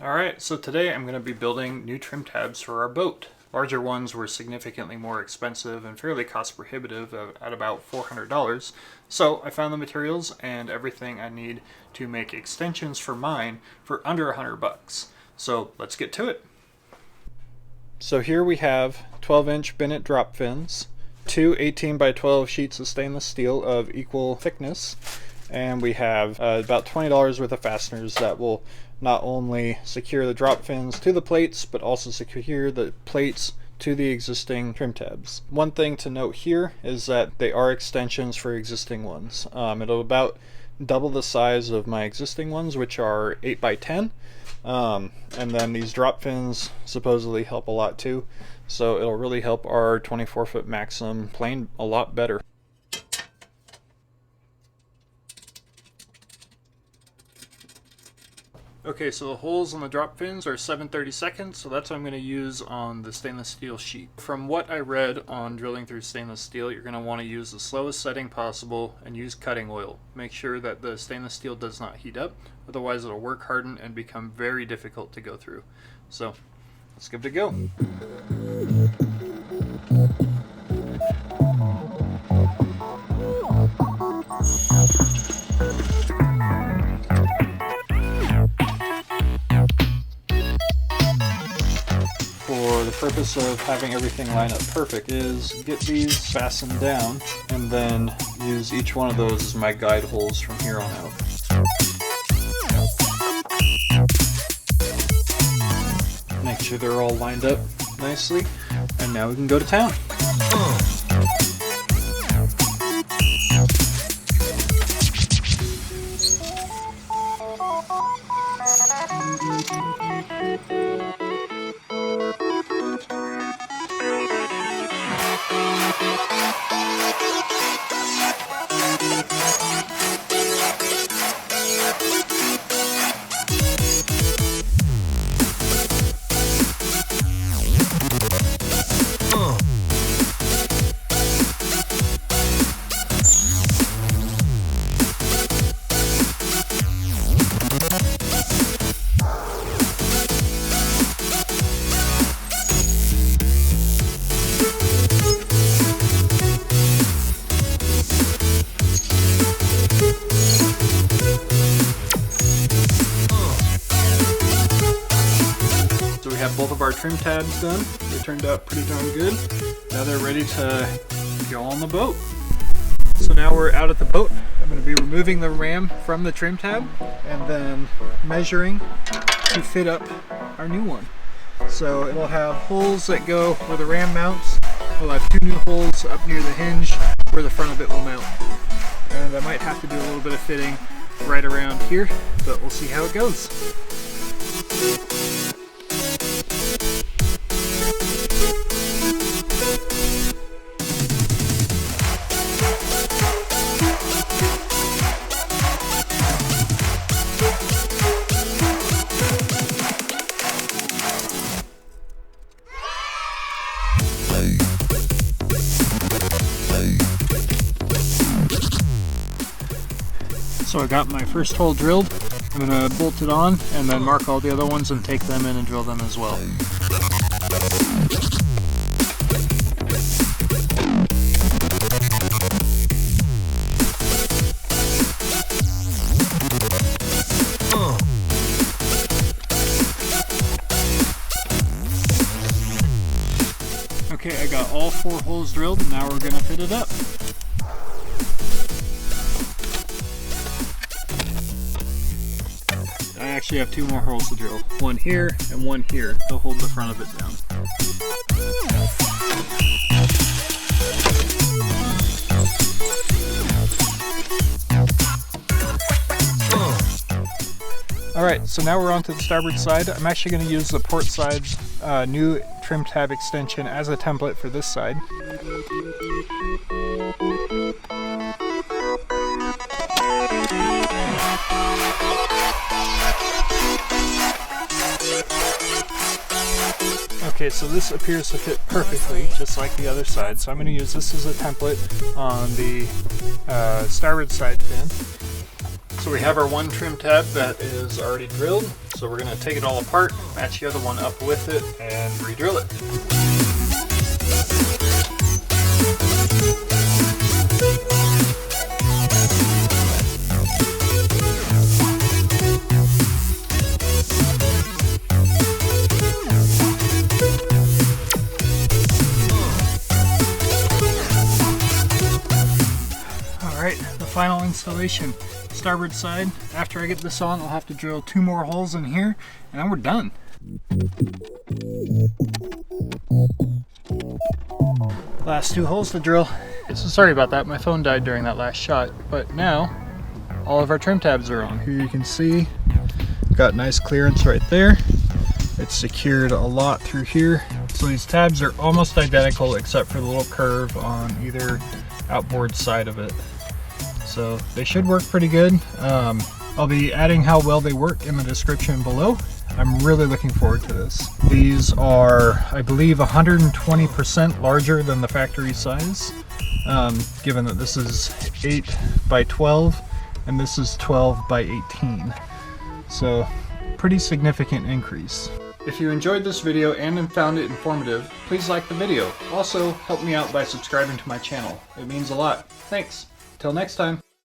Alright, so today I'm going to be building new trim tabs for our boat. Larger ones were significantly more expensive and fairly cost prohibitive at about $400. So I found the materials and everything I need to make extensions for mine for under $100. So let's get to it. So here we have 12-inch Bennett drop fins, two 18 by 12 sheets of stainless steel of equal thickness, and we have about $20 worth of fasteners that will not only secure the drop fins to the plates, but also secure the plates to the existing trim tabs. One thing to note here is that they are extensions for existing ones. It'll about double the size of my existing ones, which are 8 by 10. And then these drop fins supposedly help a lot too. So it'll really help our 24-foot Maxim plane a lot better. Okay, so the holes on the drop fins are 7/32, so that's what I'm going to use on the stainless steel sheet. From what I read on drilling through stainless steel, you're going to want to use the slowest setting possible and use cutting oil. Make sure that the stainless steel does not heat up, otherwise it'll work harden and become very difficult to go through. So, let's give it a go. For the purpose of having everything line up perfect is get these fastened down and then use each one of those as my guide holes from here on out. Make sure they're all lined up nicely, and now we can go to town. Have both of our trim tabs done. They turned out pretty darn good. Now they're ready to go on the boat. So now we're out at the boat. I'm going to be removing the ram from the trim tab and then measuring to fit up our new one. So it'll have holes that go where the ram mounts. We'll have two new holes up near the hinge where the front of it will mount. And I might have to do a little bit of fitting right around here, but we'll see how it goes. So I got my first hole drilled. I'm going to bolt it on and then mark all the other ones and take them in and drill them as well. Okay, I got all 4 holes drilled and now we're going to fit it up. I actually have 2 more holes to drill. One here and one here to hold the front of it down. Alright, so now we're on to the starboard side. I'm actually going to use the port side's new trim tab extension as a template for this side. Okay, so this appears to fit perfectly, just like the other side. So I'm going to use this as a template on the starboard side fin. So we have our one trim tab that is already drilled. So So we're going to take it all apart, match the other one up with it, and re-drill it. Alright, the final installation. Starboard side. After I get this on, I'll have to drill 2 more holes in here, and then we're done. Last 2 holes to drill. So sorry about that, my phone died during that last shot, but now all of our trim tabs are on. Here you can see, got nice clearance right there. It's secured a lot through here. So these tabs are almost identical except for the little curve on either outboard side of it. So they should work pretty good. I'll be adding how well they work in the description below. I'm really looking forward to this. These are, I believe, 120% larger than the factory size, given that this is 8 by 12 and this is 12 by 18. So pretty significant increase. If you enjoyed this video and found it informative, please like the video. Also, help me out by subscribing to my channel. It means a lot. Thanks. Till next time.